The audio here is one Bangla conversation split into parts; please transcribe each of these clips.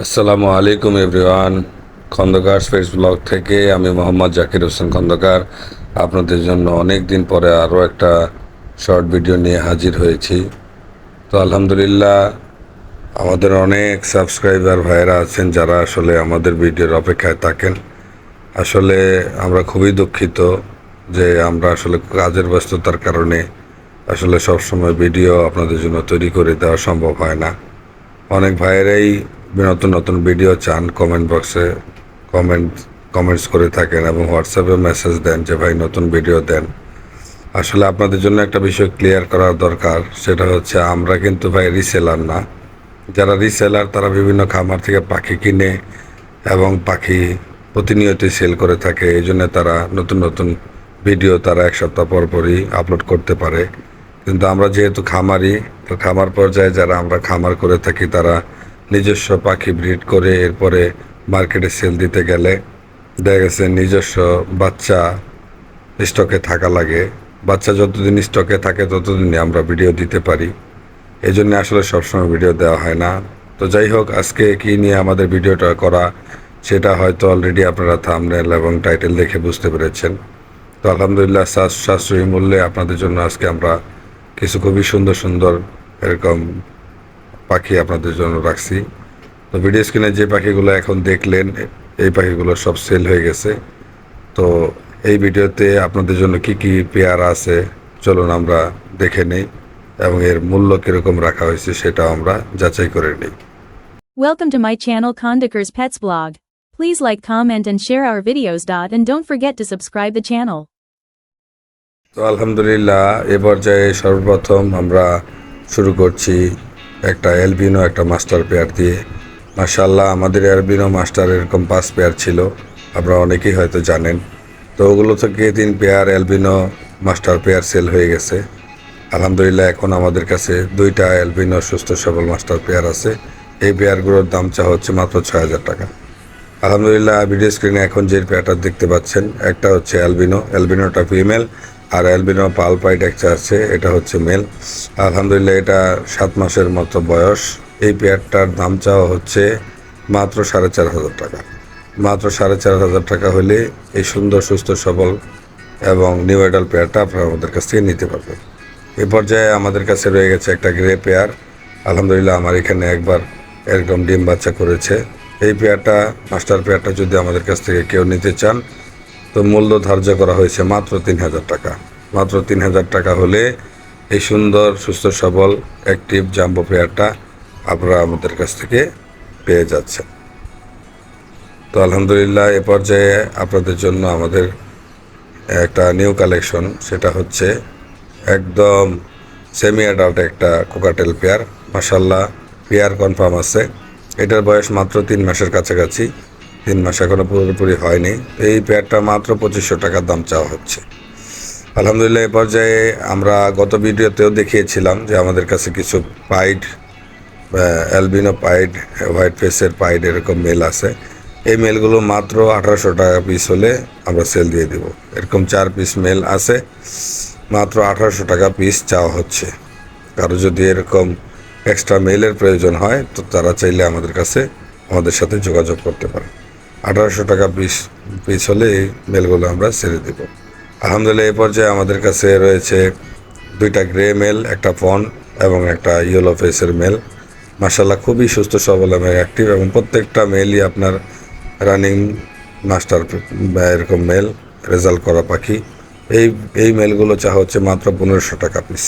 আসসালামু আলাইকুম এভরিওয়ান। খন্দকার স্পেস ব্লগ থেকে আমি মোহাম্মদ জাকির হোসেন খন্দকার আপনাদের জন্য অনেক দিন পরে আরও একটা শর্ট ভিডিও নিয়ে হাজির হয়েছি। তো আলহামদুলিল্লাহ, আমাদের অনেক সাবস্ক্রাইবার ভাইয়েরা আছেন যারা আসলে আমাদের ভিডিওর অপেক্ষায় থাকেন। আসলে আমরা খুবই দুঃখিত যে আমরা আসলে কাজের ব্যস্ততার কারণে আসলে সবসময় ভিডিও আপনাদের জন্য তৈরি করে দেওয়া সম্ভব হয় না। অনেক ভাইয়েরাই নতুন নতুন ভিডিও চান, কমেন্ট বক্সে কমেন্টস করে থাকেন এবং হোয়াটসঅ্যাপে মেসেজ দেন যে ভাই নতুন ভিডিও দেন। আসলে আপনাদের জন্য একটা বিষয় ক্লিয়ার করা দরকার, সেটা হচ্ছে আমরা কিন্তু ভাই রিসেলার না। যারা রিসেলার তারা বিভিন্ন খামার থেকে পাখি কিনে এবং পাখি প্রতিনিয়তই সেল করে থাকে, এই জন্য তারা নতুন নতুন ভিডিও তারা এক সপ্তাহ পর পরই আপলোড করতে পারে। কিন্তু আমরা যেহেতু খামারি, তো খামার পর্যায়ে যারা আমরা খামার করে থাকি তারা নিজস্ব পাখি ব্রিড করে এরপরে মার্কেটে সেল দিতে গেলে দেখা গেছে নিজস্ব বাচ্চা স্টকে থাকা লাগে। বাচ্চা যতদিন স্টকে থাকে ততদিনই আমরা ভিডিও দিতে পারি, এই জন্য আসলে সবসময় ভিডিও দেওয়া হয় না। তো যাই হোক, আজকে কি নিয়ে আমাদের ভিডিওটা করা সেটা হয়তো অলরেডি আপনারা থাম্বনেল এবং টাইটেল দেখে বুঝতে পেরেছেন। তো আলহামদুলিল্লাহ, সাশ্রয়ী মূল্যে আপনাদের জন্য আজকে আমরা কিছু খুবই সুন্দর সুন্দর এরকম পাখি আপনাদের জন্য রাখছি। তো ভিডিও স্ক্রিনে যে পাখিগুলো এখন দেখলেন, এই পাখিগুলো সব সেল হয়ে গেছে। তো এই ভিডিওতে আপনাদের জন্য কি কি পেয়ার আছে চলুন আমরা দেখে নেই এবং এর মূল্য কীরকম রাখা হয়েছে সেটাও আমরা যাচাই করে নিই। Welcome to my channel Kondakar's Pets Blog. Please like, comment and share our videos. And don't forget to subscribe the channel. তো আলহামদুলিল্লাহ, এ পর্যায়ে সর্বপ্রথম আমরা শুরু করছি একটা অ্যালবিনো একটা মাস্টার পেয়ার দিয়ে। মাশাআল্লাহ, আমাদের অ্যালবিনো মাস্টার এরকম 5 পেয়ার ছিল, আপনারা অনেকেই হয়তো জানেন। তো ওগুলো থেকে 3 pair albino master pair sale হয়ে গেছে। আলহামদুলিল্লাহ, এখন আমাদের কাছে 2টা অ্যালবিনো সুস্থ সবল মাস্টার পেয়ার আছে। এই পেয়ারগুলোর দাম চা হচ্ছে মাত্র 6,000 টাকা। আলহামদুলিল্লাহ, ভিডিও স্ক্রিনে এখন যে পেয়ারটা দেখতে পাচ্ছেন একটা হচ্ছে অ্যালবিনোটা ফিমেল, আর অ্যালবিনো পালপাইট একটা আছে, এটা হচ্ছে মেল। আলহামদুলিল্লাহ, এটা 7 মাসের মতো বয়স। এই পেয়ারটার দাম চাওয়া হচ্ছে মাত্র 4,500 টাকা। মাত্র 4,500 টাকা হলে এই সুন্দর সুস্থ সবল এবং নিউ অ্যাডাল্ট পেয়ারটা আপনারা আমাদের কাছ থেকে নিতে পারবেন। এ পর্যায়ে আমাদের কাছে রয়ে গেছে একটা গ্রে পেয়ার। আলহামদুলিল্লাহ, আমার এখানে একবার এরকম ডিম বাচ্চা করেছে। এই পেয়ারটা মাস্টার পেয়ারটা যদি আমাদের কাছ থেকে কেউ নিতে চান তো মূল্য ধার্য করা হয়েছে মাত্র 3,000 টাকা। মাত্র 3,000 টাকা হলে এই সুন্দর সুস্থ সবল অ্যাক্টিভ জাম্বো পেয়ারটা আপনারা আমাদের কাছ থেকে পেয়ে যাচ্ছেন। তো আলহামদুলিল্লাহ, এ পর্যায়ে আপনাদের জন্য আমাদের একটা নিউ কালেকশন, সেটা হচ্ছে একদম সেমি অ্যাডাল্ট একটা কোকাটেল পেয়ার। মাশাআল্লাহ, পেয়ার কনফার্ম আছে। এটার বয়স মাত্র 3 মাসের কাছাকাছি, 3 মাস এখনও পুরোপুরি হয়নি। এই পেয়ারটা মাত্র 2,500 টাকার দাম চাওয়া হচ্ছে। আলহামদুলিল্লাহ, এ পর্যায়ে আমরা গত ভিডিওতেও দেখিয়েছিলাম যে আমাদের কাছে কিছু পাইড, অ্যালবিনো পাইড, হোয়াইট ফেসের পাইড এরকম মেল আছে। এই মেলগুলো মাত্র 1,800 টাকা পিস হলে আমরা সেল দিয়ে দেব। এরকম 4 পিস মেল আছে, মাত্র 1,800 টাকা পিস চাওয়া হচ্ছে। কারো যদি এরকম এক্সট্রা মেলের প্রয়োজন হয় তো তারা চাইলে আমাদের সাথে যোগাযোগ করতে পারে। 1,800 টাকা পিস হলে এই মেলগুলো আমরা ছেড়ে দেব। আলহামদুলিল্লাহ, এই পর্যায়ে আমাদের কাছে রয়েছে 2টা গ্রে মেল, একটা ফন এবং একটা ইয়েলো ফেসের মেল। মাশাআল্লাহ, খুবই সুস্থ সবল এবং অ্যাক্টিভ এবং প্রত্যেকটা মেলই আপনার রানিং মাস্টার এরকম মেল রেজাল্ট করা পাখি। এই মেলগুলো চাওয়া হচ্ছে মাত্র 1,500 টাকা পিস।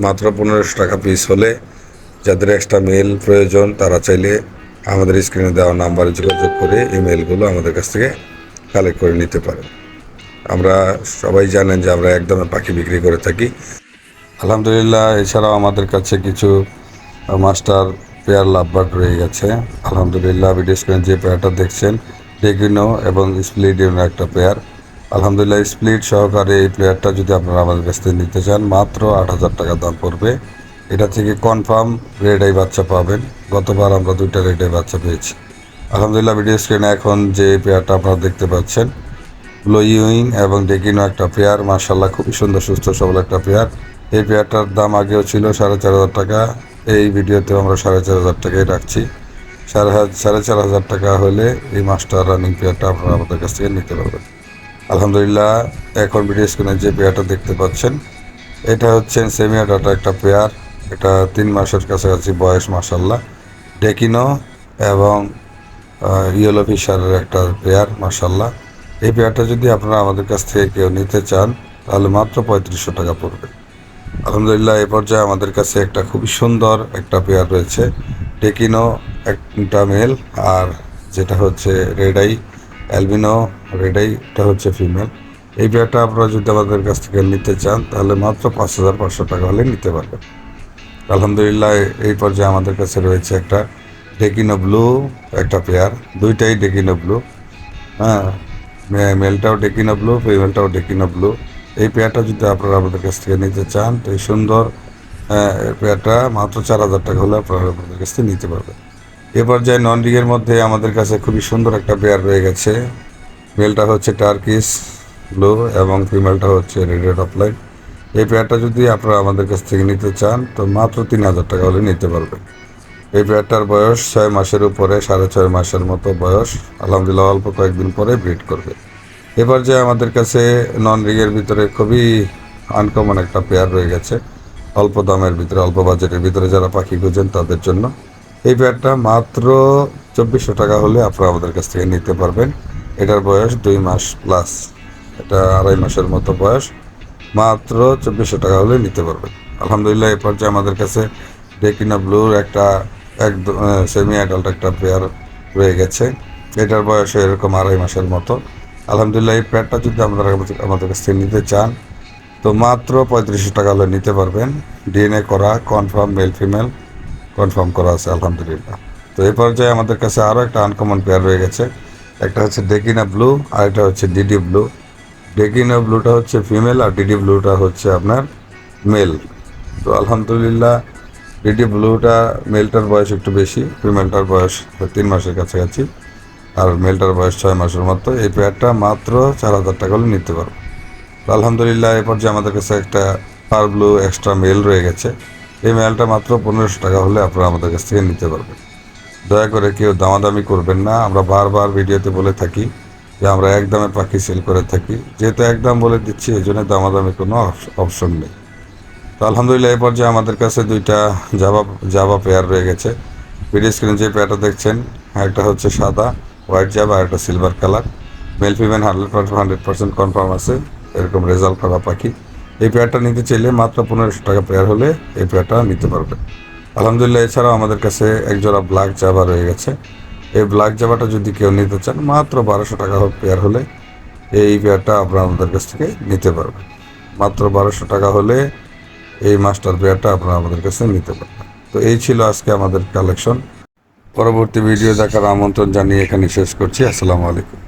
মাত্র 1,500 টাকা পিস হলে যাদের এক্সট্রা মেল প্রয়োজন তারা চাইলে আমাদের স্ক্রিনে দেওয়া নাম্বারে যোগাযোগ করে এই মেলগুলো আমাদের কাছ থেকে কালেক্ট করে নিতে পারেন। আমরা সবাই জানেন যে আমরা একদমে পাখি বিক্রি করে থাকি। আলহামদুলিল্লাহ, এছাড়াও আমাদের কাছে কিছু মাস্টার পেয়ার লাভবার্ড রয়ে গেছে। আলহামদুলিল্লাহ, ভিডিও স্ক্রিনে যে পেয়ারটা দেখছেন ডেকিনো এবং স্প্লিডিনো একটা পেয়ার। আলহামদুলিল্লাহ, স্প্লিট সহকারে এই প্লেয়ারটা যদি আপনারা আমাদের কাছ থেকে নিতে চান মাত্র 8,000 টাকা দাম পড়বে। এটা থেকে কনফার্ম রেড আই বাচ্চা পাবেন। গতবার আমরা 2টা রেড আই বাচ্চা পেয়েছি। আলহামদুলিল্লাহ, ভিডিও স্ক্রিনে এখন যে পেয়ারটা আপনারা দেখতে পাচ্ছেন ব্লু ইউইং এবং ডেকিনো একটা পেয়ার। মাশাআল্লাহ, খুবই সুন্দর সুস্থ সবল একটা পেয়ার। এই পেয়ারটার দাম আগেও ছিল 4,500 টাকা। এই ভিডিওতেও আমরা 4,500 টাকাই রাখছি। 4,500 টাকা হলে এই মাস্টার রানিং পেয়ারটা আপনারা আমাদের কাছ থেকে নিতে পারবেন। আলহামদুলিল্লাহ, এখন ভিডিও স্ক্রিনে যে পেয়ারটা দেখতে পাচ্ছেন এটা হচ্ছে সেমি অ্যাডাল্ট একটা পেয়ার। এটা 3 মাসের কাছাকাছি বয়স মাশাল্লাহ। ডেকিনো এবং ইয়েলো ফিশারের একটা পেয়ার মাশাল্লাহ। এই পেয়ারটা যদি আপনারা আমাদের কাছ থেকে কেউ নিতে চান তাহলে মাত্র 3500 টাকা পড়বে। আলহামদুলিল্লাহ, এ পর্যায়ে আমাদের কাছে একটা খুবই সুন্দর একটা পেয়ার রয়েছে। ডেকিনো একটা মেল, আর যেটা হচ্ছে রেডাই অ্যালবিনো রেডাইটা হচ্ছে ফিমেল। এই পেয়ারটা আপনারা যদি আমাদের কাছ থেকে নিতে চান তাহলে মাত্র 5500 টাকা হলে নিতে পারবেন। আলহামদুলিল্লাহ, এই পর্যায়ে আমাদের কাছে রয়েছে একটা ডেকিনো ব্লু একটা পেয়ার, দুইটাই ডেকিনো ব্লু। হ্যাঁ, মেলটাও ডেকিনো ব্লু, ফিমেলটাও ডেকিনো ব্লু। এই পেয়ারটা যদি আপনারা আমাদের কাছ থেকে নিতে চান তো এই সুন্দর পেয়ারটা মাত্র 4000 টাকা হলে আপনারা আমাদের কাছ থেকে নিতে পারবেন। এ পর্যায়ে নন রিগের মধ্যে আমাদের কাছে খুবই সুন্দর একটা পেয়ার রয়ে গেছে। মেলটা হচ্ছে টার্কিস ব্লু এবং ফিমেলটা হচ্ছে রেড অফলাইন। এই পেয়ারটা যদি আপনারা আমাদের কাছ থেকে নিতে চান তো মাত্র 3000 টাকা হলে নিতে পারবেন। এই পেয়ারটার বয়স 6 মাসের উপরে, 6.5 মাসের মতো বয়স। আলহামদুলিল্লাহ, অল্প কয়েকদিন পরে ব্রিড করবে। এবার যে আমাদের কাছে নন রিগের ভিতরে খুবই আনকমন একটা পেয়ার রয়ে গেছে, অল্প দামের ভিতরে, অল্প বাজেটের ভিতরে যারা পাখি খুঁজেন তাদের জন্য। এই পেয়ারটা মাত্র 2400 টাকা হলে আপনারা আমাদের কাছ থেকে নিতে পারবেন। এটার বয়স 2 মাস প্লাস, এটা 2.5 মাসের মতো বয়স। মাত্র 2400 টাকা হলে নিতে পারবেন। আলহামদুলিল্লাহ, এই পর্যায়ে আমাদের কাছে ডেকিনা ব্লুর একটা একদম সেমি অ্যাডাল্ট একটা পেয়ার রয়ে গেছে। এটার বয়স এরকম 2.5 মাসের মতো। আলহামদুলিল্লাহ, এই পেয়ারটা যদি আপনারা আমাদের কাছ থেকে নিতে চান তো মাত্র 3500 টাকা হলে নিতে পারবেন। ডিএনএ করা, কনফার্ম, মেল ফিমেল কনফার্ম করা আছে আলহামদুলিল্লাহ। তো এই পর্যায়ে আমাদের কাছে আরও একটা আনকমন পেয়ার রয়ে গেছে। একটা হচ্ছে ডেকিনা ব্লু আর এটা হচ্ছে ডিডি ব্লু। ডেকিনা ব্লুটা হচ্ছে ফিমেল আর ডিডি ব্লুটা হচ্ছে আপনার মেল। তো আলহামদুলিল্লাহ, ডিডি ব্লুটা মেলটার বয়স একটু বেশি, ফিমেলটার বয়স 3 মাসের কাছাকাছি, আর মেলটার বয়স 6 মাসের মতো। এই পেয়ারটা মাত্র 4000 টাকা হলে নিতে পারবো। তো আলহামদুলিল্লাহ, এরপর যে আমাদের কাছে একটা পার ব্লু এক্সট্রা মেল রয়ে গেছে। এই মেলটা মাত্র 1500 টাকা হলে আপনারা আমাদের কাছ থেকে নিতে পারবেন। দয়া করে কেউ দামাদামি করবেন না। আমরা বারবার ভিডিওতে বলে থাকি যে আমরা একদমে পাখি সেল করে থাকি। যেহেতু একদম বলে দিচ্ছি এই জন্য দামাদামি কোনো অপশন নেই। তো আলহামদুলিল্লাহ, এই পর্যায়ে আমাদের কাছে দুইটা জাভা পেয়ার রয়ে গেছে। ভিডিও স্ক্রিনে যে পেয়ারটা দেখছেন একটা হচ্ছে সাদা হোয়াইট জাভা আর একটা silver colour. Male female 100% confirm আছে, এরকম রেজাল্ট করা পাখি। এই পেয়ারটা নিতে চাইলে মাত্র 1500 টাকা পেয়ার হলে এই পেয়ারটা নিতে পারবেন। আলহামদুলিল্লাহ, এছাড়াও আমাদের কাছে একজোড়া ব্ল্যাক জাভা রয়ে গেছে। এই ব্ল্যাক জাভাটা যদি কেউ নিতে চান মাত্র 1200 টাকা পেয়ার হলে এই পেয়ারটা আপনারা আমাদের কাছ থেকে নিতে পারবেন। মাত্র 1200 টাকা হলে এই মাস্টার পেয়ারটা আপনারা আমাদের কাছে নিতে পারবেন। তো এই ছিল আজকে আমাদের কালেকশন। পরবর্তী ভিডিও দেখার আমন্ত্রণ জানিয়ে এখানে শেষ করছি। আসসালামু আলাইকুম।